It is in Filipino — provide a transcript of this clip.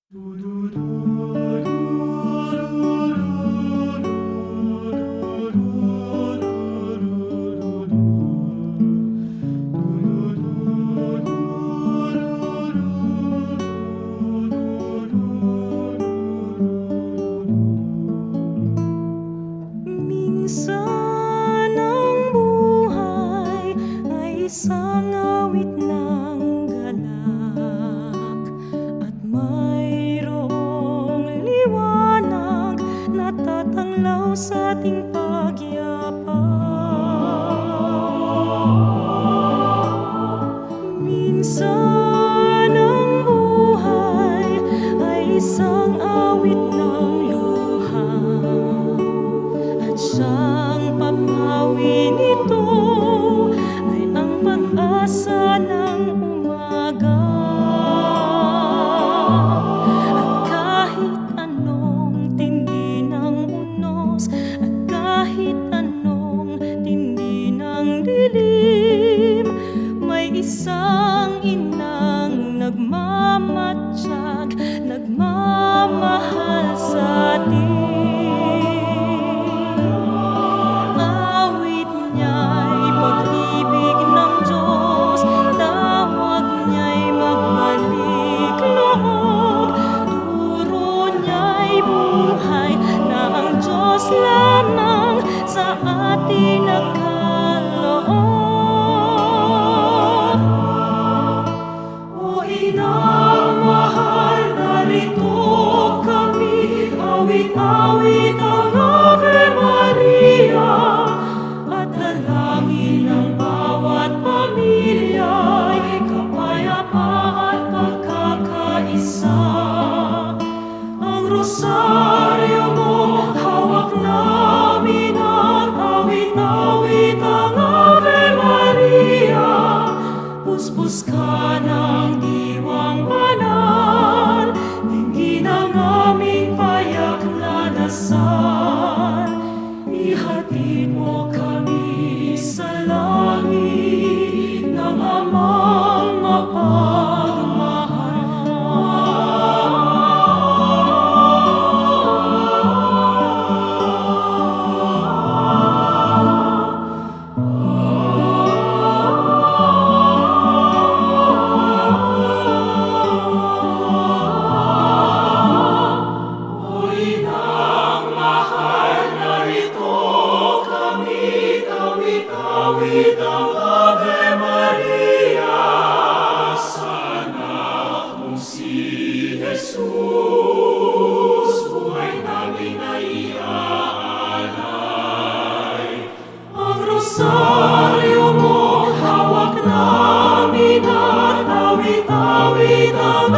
Minsan ang buhay ay isang awit ng galak at mayroong liwanag na tatanglaw sa ating pagyapak. Minsan ang buhay ay isang awit ng luha at siyang papawi nito ay ang pag-asa ng umaga. At kahit anong tindi ng unos, at kahit anong tindi ng dilim, may isang inang nagmamatyak, nagmamahal sa atin. Awit niya'y pag-ibig ng Diyos, tawag niya'y magbalik loob, turo niya'y buhay na ang Diyos lamang sa atin nagkaloob. O Inang mahal, narito kami, awit-awit ang Ave Maria, at dalangin ng bawat pamilya'y kapayapaan at pagkakaisa. Ang rosaryo mo hawak namin at awit-awit ang Ave Maria. Puspos ka ng diwang banal, dinggin ang aming payak na dasal. Ihatid mo kami sa langit ng Amang awit ang Ave Maria sa anak mong si Jesus, buhay namin ay iaalay. Ang rosaryo mo hawak namin at awit-awit ang